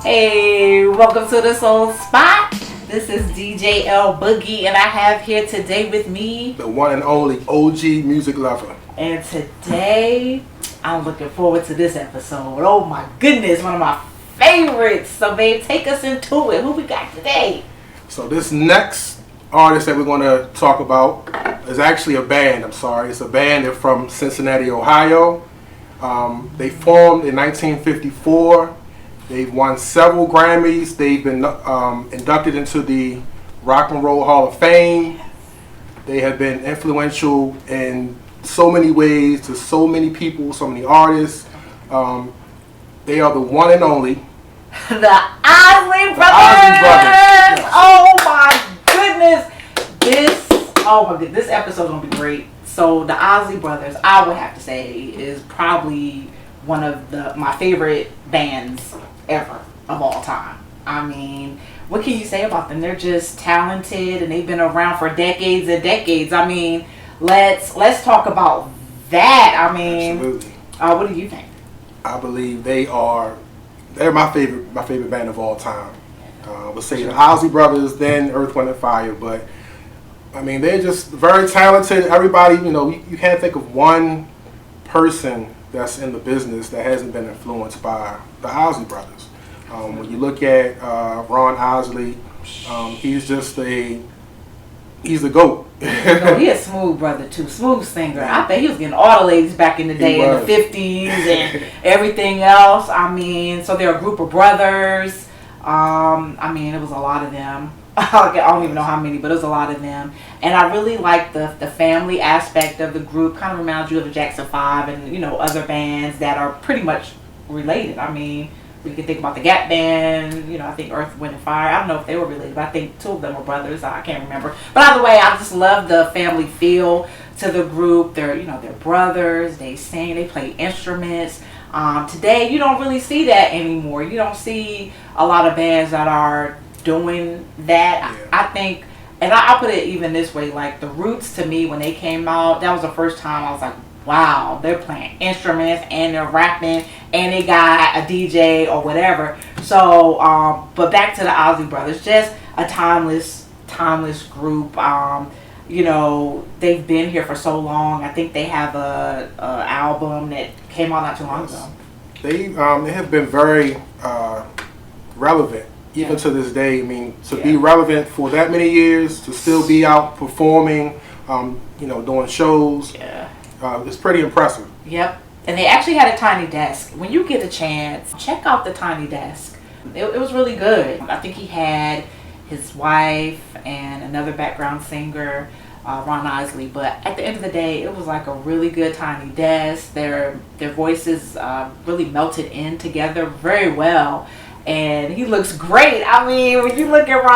Hey, welcome to the Soul Spot. This is DJ L Boogie, and I have here today with me the one and only OG music lover. And today, I'm looking forward to this episode. Oh my goodness, one of my favorites. So, babe, take us into it. Who we got today? So this next artist that we're going to talk about is actually a band. It's a band. They're from Cincinnati, Ohio. They formed in 1954. They've won several Grammys. They've been inducted into the Rock and Roll Hall of Fame. They have been influential in so many ways to so many people, so many artists. They are the one and only. The Isley Brothers. Yes. Oh my goodness. This episode is going to be great. So the Isley Brothers, I would have to say, is probably one of my favorite bands ever of all time. I mean, what can you say about them? They're just talented and they've been around for decades and decades. I mean, let's talk about that. I mean, absolutely. What do you think? I believe they're my favorite band of all time. I would say the Isley Brothers, then Earth, Wind and Fire, but I mean, they're just very talented. Everybody, you can't think of one person that's in the business that hasn't been influenced by the Isley Brothers. When you look at Ron Isley, he's the GOAT. He a smooth brother too, smooth singer. I bet he was getting all the ladies back in the day in the 50s and everything else. I mean, so they're a group of brothers. I mean, it was a lot of them. I don't even know how many, but it was a lot of them. And I really like the family aspect of the group. Kind of reminds you of the Jackson 5 and, other bands that are pretty much related. I mean, we can think about the Gap Band, I think Earth, Wind and Fire. I don't know if they were related, but I think two of them were brothers. I can't remember. But either way, I just love the family feel to the group. They're brothers. They sing. They play instruments. Today, you don't really see that anymore. You don't see a lot of bands that are doing that. Yeah. I think, and I'll put it even this way, like the Roots to me when they came out, that was the first time I was like, wow, they're playing instruments and they're rapping and they got a DJ or whatever. So but back to the Isley Brothers, just a timeless group. They've been here for so long. I think they have a album that came out not too long ago. They have been very relevant even to this day. I mean, to be relevant for that many years, to still be out performing, doing shows. Yeah. It's pretty impressive. Yep. And they actually had a tiny desk. When you get a chance, check out the tiny desk. It was really good. I think he had his wife and another background singer, Ron Isley. But at the end of the day, it was like a really good tiny desk. Their voices really melted in together very well. And he looks great. I mean, when you look at Ron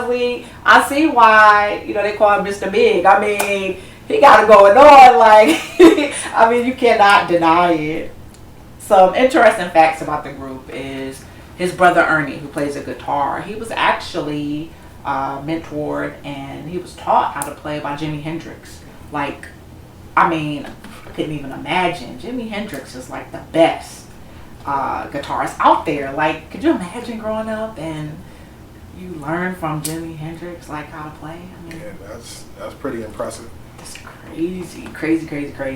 Isley, I see why, they call him Mr. Big. I mean, he got it going on. Like, I mean, you cannot deny it. Some interesting facts about the group is his brother Ernie, who plays a guitar. He was actually mentored and he was taught how to play by Jimi Hendrix. Like, I mean, I couldn't even imagine. Jimi Hendrix is like the best guitarist out there. Like, could you imagine growing up and you learn from Jimi Hendrix like how to play? I mean, yeah, that's pretty impressive. That's crazy.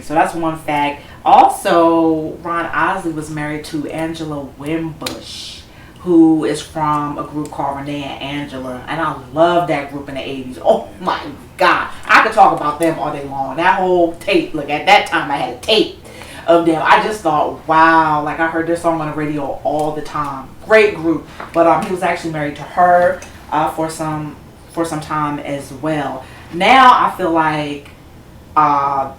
So that's one fact. Also, Ron Isley was married to Angela Wimbush, who is from a group called Renee and Angela, and I love that group in the 80s. Oh my God, I could talk about them all day long. That whole tape. Look, at that time I had a tape of them. I just thought, wow, like I heard their song on the radio all the time. Great group. But he was actually married to her for some time as well. Now I feel like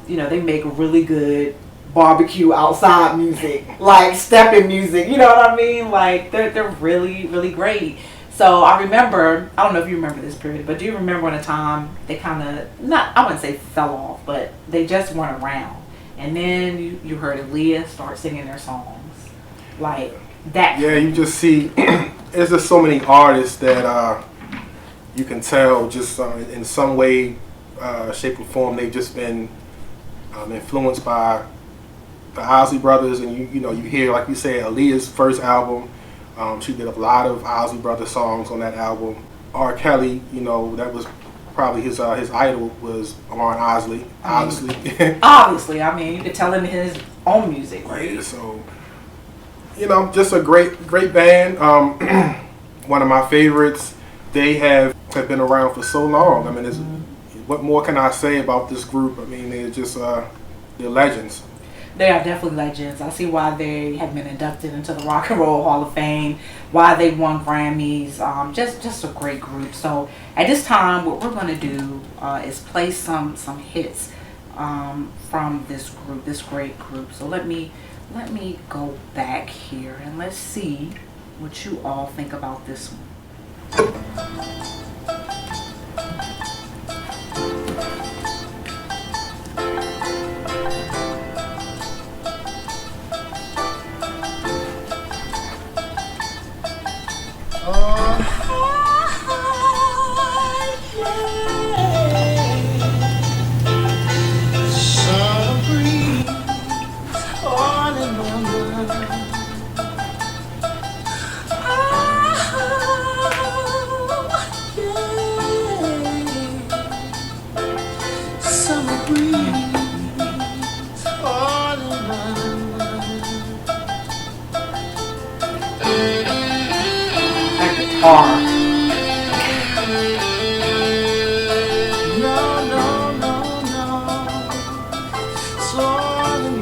they make really good barbecue outside music, like stepping music. You know what I mean? Like they're really, really great. So I remember, I don't know if you remember this period, but do you remember when a time they kind of, I wouldn't say fell off, but they just weren't around. And then you heard Aaliyah start singing their songs. Like that. Yeah, you just see, there's just so many artists that you can tell just in some way, shape or form, they've just been influenced by the Isley Brothers. And you hear, like you said, Aaliyah's first album, She did a lot of Isley Brothers songs on that album. R. Kelly, you know, that was probably his idol was Ron Isley, obviously. Obviously, I mean, you could tell in his own music, right? Yeah, so, you know, just a great band. One of my favorites. They have been around for so long. I mean, what more can I say about this group? I mean, they're just they're legends. They are definitely legends. I see why they have been inducted into the Rock and Roll Hall of Fame, why they won Grammys. Just a great group. So at this time, what we're going to do is play some hits from this group, this great group. So let me go back here and let's see what you all think about this one.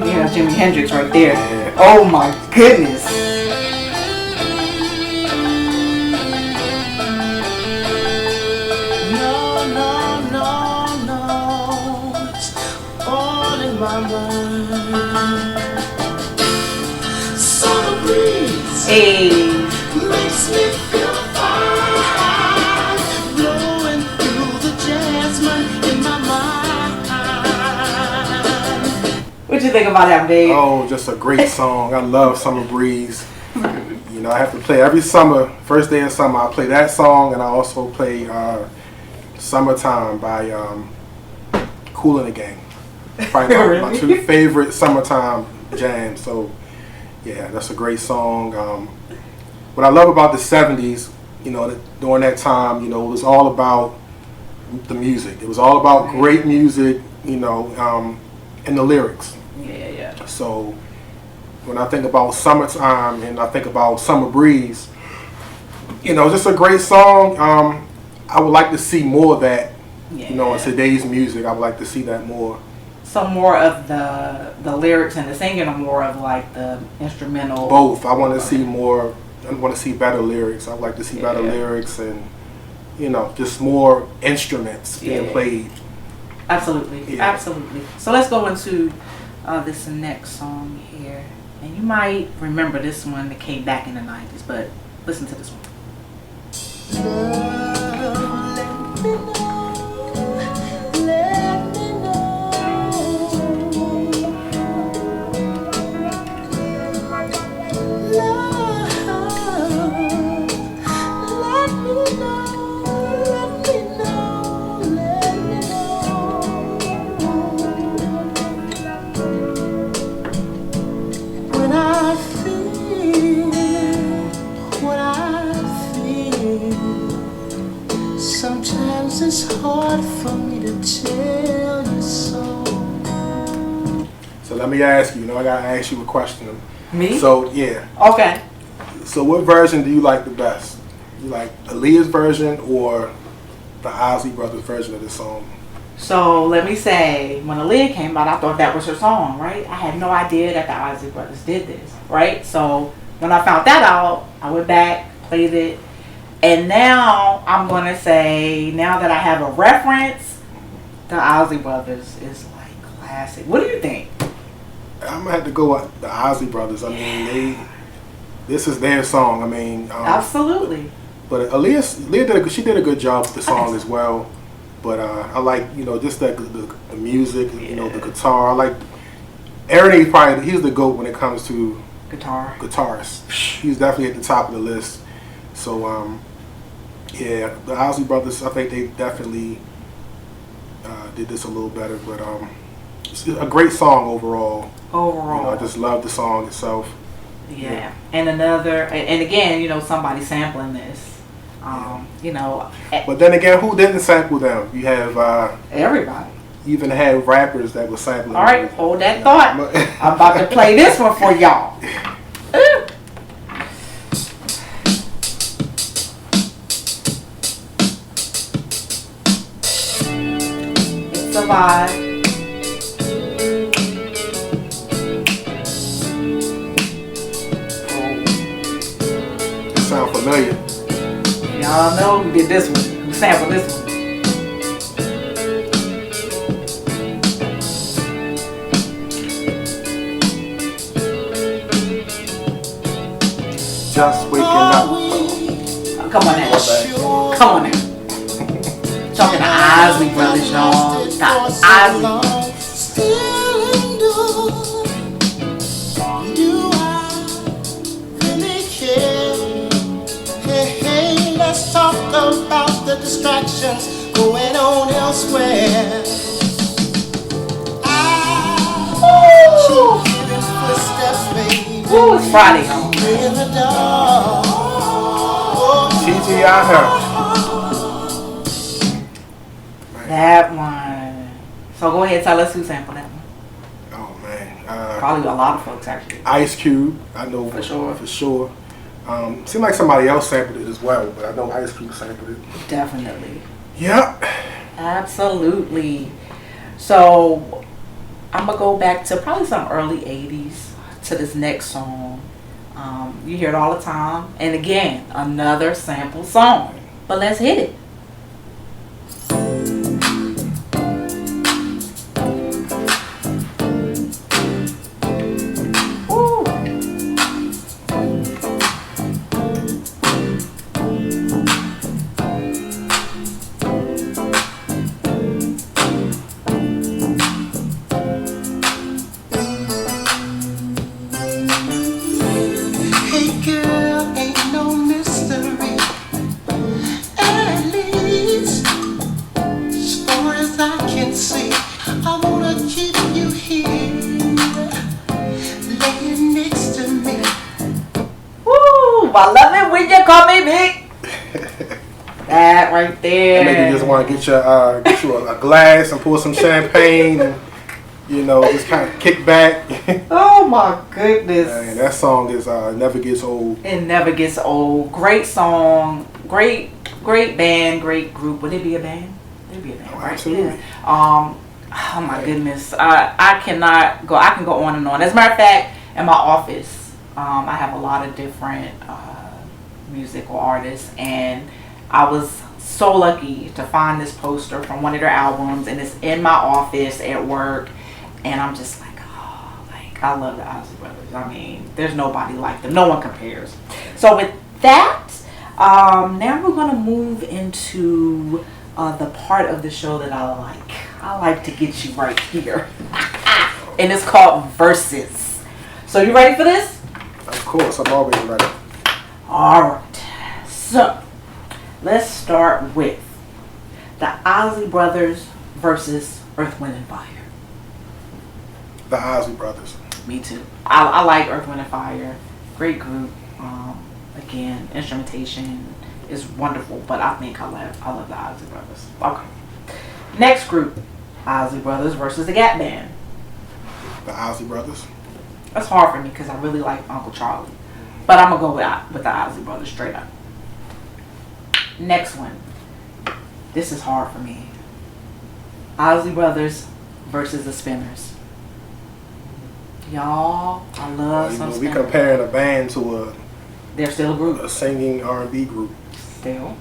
Yeah, Jimi Hendrix right there. Yeah. Oh my goodness. It's all in my mind. Summer breeze. Hey. Makes me feel fine, blowing through the jasmine in my mind. What you think about that, babe? Oh, just a great song. I love Summer Breeze. You know, I have to play every summer, first day of summer, I play that song, and I also play Summertime by Kool and the Gang. Probably Really? my two favorite summertime jams. So, yeah, that's a great song. What I love about the 70s, you know, during that time, you know, it was all about the music. It was all about great music, you know, and the lyrics. Yeah. So when I think about Summertime and I think about Summer Breeze, you know, just a great song. I would like to see more of that, you know, in today's music. I would like to see that more. Some more of the lyrics and the singing, or more of like the instrumental? Both. I want to see more. I want to see better lyrics. I'd like to see better lyrics and, you know, just more instruments being played. Absolutely. Absolutely. So let's go into this next song here. And you might remember this one that came back in the 90s, but listen to this one. Sometimes it's hard for me to tell you so. So let me ask you, I gotta ask you a question. Me? So yeah. Okay. So what version do you like the best? You like Aaliyah's version or the Isley Brothers version of this song? So let me say, when Aaliyah came out, I thought that was her song, right? I had no idea that the Isley Brothers did this, right? So when I found that out, I went back, played it, and now I'm going to say, now that I have a reference, the Isley Brothers is like classic. What do you think? I'm going to have to go with the Isley Brothers. I mean, this is their song. I mean, absolutely. But Aaliyah did a good job with the song as well. But I like, just the music, the guitar. I like Ernie. He's the GOAT when it comes to guitarists. He's definitely at the top of the list. So yeah, the Isley Brothers, I think they definitely did this a little better. But it's a great song overall. I just love the song itself. Yeah. And and again, you know, somebody sampling this. You know. But then again, who didn't sample them? You have Everybody. You even had rappers that were sampling. All right, hold that thought. I'm about to play this one for y'all. It's a vibe. It sounds familiar. Y'all know who did this one. Who sampled this one. Just waking up. Oh, come on now. Come on now. Talking to Isley brothers, y'all. The Isley. Do I really care? Hey, hey, let's talk about the distractions going on elsewhere. I keep hearing footsteps, baby. Ooh, it's Friday, y'all. In the dark. TGI. That one. So go ahead, tell us who sampled that one. Oh man. Probably a lot of folks actually. Ice Cube. I know For sure. For sure. Seemed like somebody else sampled it as well, but I know Ice Cube sampled it. Definitely. Yep. Absolutely. So I'm gonna go back to probably some early '80s to this next song. You hear it all the time, and again, another sample song. But let's hit it. I love it when you call me big. That right there. That make you just want to get you a glass and pour some champagne and, you know, just kind of kick back. Oh my goodness. Man, that song is never gets old. It never gets old. Great song. Great band. Great group. Would it be a band? It'd be a band, right? Absolutely. Yeah. Oh my goodness. I cannot go. I can go on and on. As a matter of fact, in my office, I have a lot of different musical artists, and I was so lucky to find this poster from one of their albums, and it's in my office at work, and I'm just like, oh, like I love the Isley Brothers. I mean, there's nobody like them. No one compares. So with that, now we're gonna move into the part of the show that I like. I like to get you right here, and it's called Versus. So you ready for this? Of course, I'm always ready. Alright, so let's start with the Isley Brothers versus Earth, Wind and Fire. The Isley Brothers. Me too. I like Earth, Wind and Fire. Great group. Again, instrumentation is wonderful, but I think I love the Isley Brothers. Okay. Next group, Isley Brothers versus the Gap Band. The Isley Brothers. That's hard for me because I really like Uncle Charlie. But I'm going to go with the Isley Brothers straight up. Next one. This is hard for me. Isley Brothers versus the Spinners. Y'all, I love some We Spinners. comparing a band to They're still a group. a singing R&B group. Still.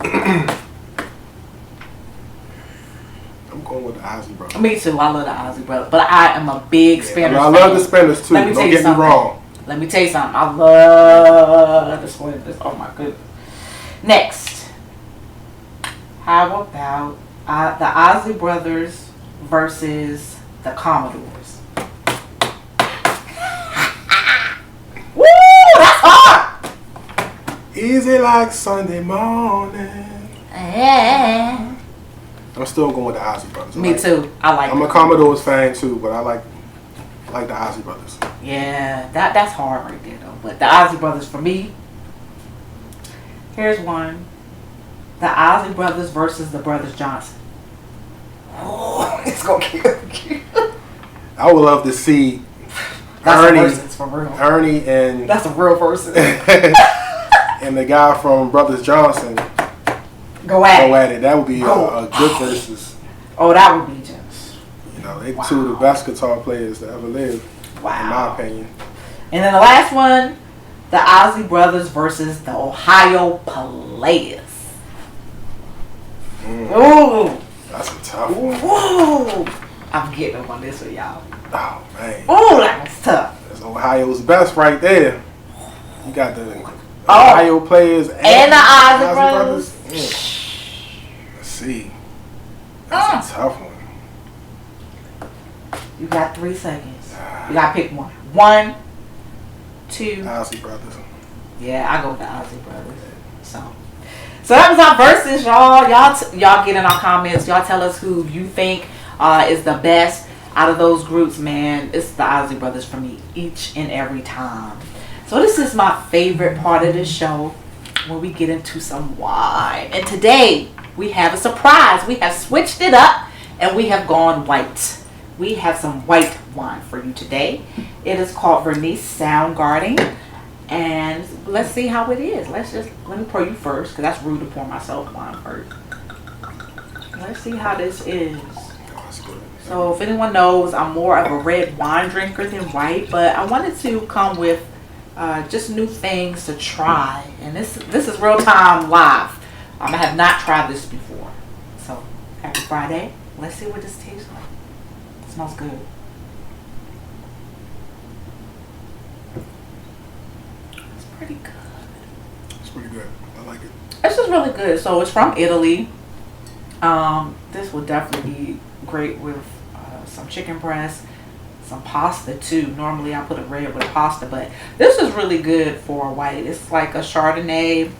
I'm going with the Isley Brothers. Me too. I love the Isley Brothers. But I am a big Spinners I fan. love the Spinners too. Let me Don't tell you get me something. wrong. Let me tell you something. I love the Spinners. Oh my goodness. Next. How about the Isley Brothers versus the Commodores? Woo! That's hard! Easy like Sunday morning. Yeah. I'm still going with the Isley Brothers. Me too. I like I'm a them. Commodores fan too, but I like like the Isley brothers. Yeah, that's hard right there though. But the Isley brothers for me. Here's one: the Isley brothers versus the Brothers Johnson. Oh, it's gonna kill you. I would love to see Ernie and that's a real person. and the guy from Brothers Johnson go at it. That would be a good versus. Oh, that would be just. You know, they two of the best guitar players to ever live. Wow. In my opinion. And then the last one, the Isley brothers versus the Ohio Players. Ooh. That's a tough one. Ooh. I'm getting up on this one, y'all. Oh, man. Ooh, that was tough. That's Ohio's best right there. You got the Ohio Players and the Isley brothers. Let's see. That's a tough one. You got 3 seconds. You got to pick one. 1, 2. Isley brothers. Yeah, I go with the Isley brothers. So that was our verses, y'all. Y'all get in our comments. Y'all tell us who you think is the best out of those groups. Man, it's the Isley brothers for me each and every time. So this is my favorite part of this show, when we get into some wine. And today we have a surprise. We have switched it up and we have gone white. We have some white wine for you today. It is called Vernice Soundgarden. And let's see how it is. Let me pour you first, because that's rude to pour myself wine first. Let's see how this is. So if anyone knows, I'm more of a red wine drinker than white, but I wanted to come with just new things to try. And this is real time live. I have not tried this before. So happy Friday. Let's see what this tastes like. It smells good. Pretty good. It's pretty good. I like it. This is really good. So it's from Italy. This would definitely be great with some chicken breast, some pasta too. Normally I put a red with pasta, but this is really good for a white. It's like a Chardonnay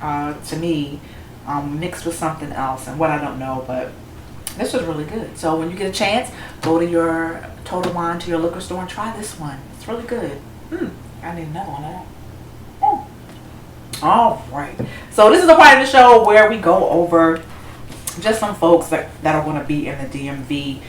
to me, mixed with something else and what I don't know, but this is really good. So when you get a chance, go to your Total Wine, to your liquor store, and try this one. It's really good. I need another one of that. All right. So this is a part of the show where we go over just some folks that are going to be in the DMV.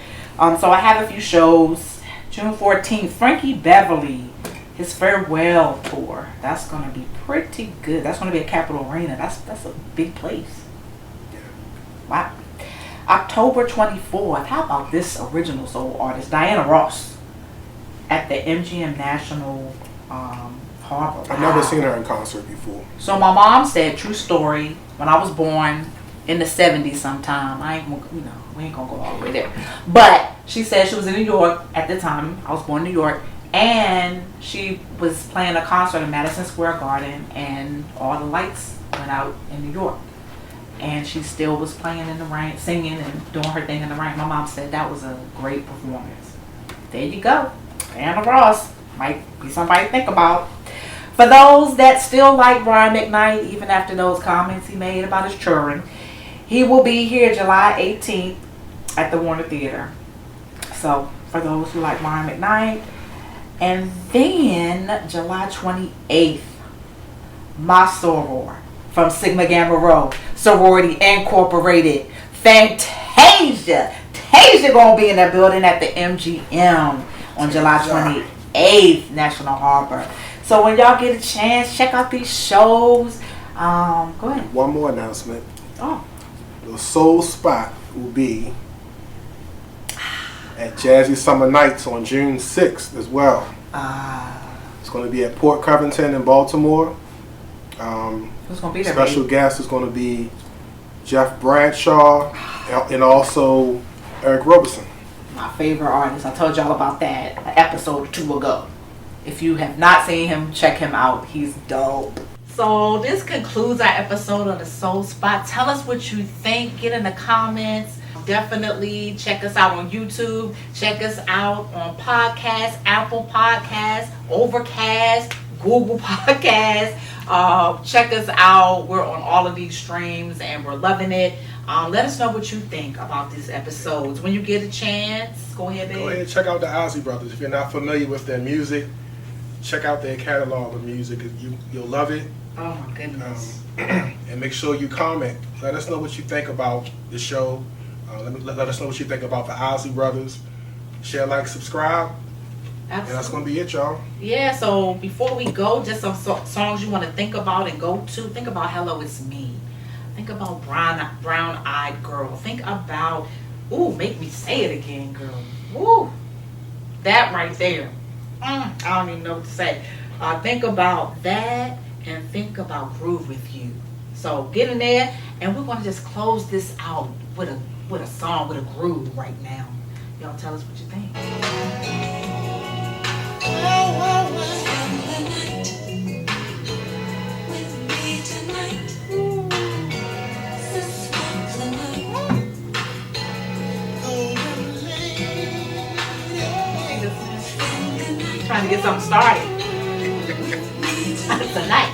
So I have a few shows. June 14th, Frankie Beverly, his farewell tour. That's going to be pretty good. That's going to be at Capitol Arena. That's a big place. Wow. October 24th. How about this original soul artist, Diana Ross, at the MGM National Harbor. I've never seen her in concert before. So my mom said, true story, when I was born in the 70s sometime, we ain't gonna go all the way there, but she said she was in New York at the time. I was born in New York, and she was playing a concert in Madison Square Garden, and all the lights went out in New York, and she still was playing in the rain, singing and doing her thing in the rain. My mom said that was a great performance. There you go. Diana Ross might be somebody to think about. For those that still like Brian McKnight, even after those comments he made about his children, he will be here July 18th at the Warner Theater. So for those who like Brian McKnight. And then July 28th, my soror from Sigma Gamma Rho, Sorority Incorporated, Fantasia. Tasia gonna be in that building at the MGM on July 28th, National Harbor. So when y'all get a chance, check out these shows. Go ahead. One more announcement. Oh. The Soul Spot will be at Jazzy Summer Nights on June 6th as well. It's going to be at Port Covington in Baltimore. Who's going to be there? Special guest is going to be Jeff Bradshaw and also Eric Roberson. My favorite artist. I told y'all about that an episode or 2 ago. If you have not seen him, check him out. He's dope. So this concludes our episode of the Soul Spot. Tell us what you think. Get in the comments. Definitely check us out on YouTube. Check us out on podcasts, Apple Podcasts, Overcast, Google Podcasts. Check us out. We're on all of these streams and we're loving it. Let us know what you think about these episodes. When you get a chance, go ahead, baby. Go ahead and check out the Isley Brothers. If you're not familiar with their music, check out their catalog of music. You'll love it. Oh my goodness. And make sure you comment. Let us know what you think about the show. Let us know what you think about the Isley Brothers. Share, like, subscribe. Absolutely. And that's going to be it, y'all. Yeah, so before we go, just some songs you want to think about and go to. Think about Hello, It's Me. Think about Brown-Eyed Girl. Think about, Make Me Say It Again, girl. Woo, that right there. I don't even know what to say. Think about that and think about Groove With You. So get in there, and we're going to just close this out with a song, with a groove right now. Y'all tell us what you think. Trying to get something started tonight.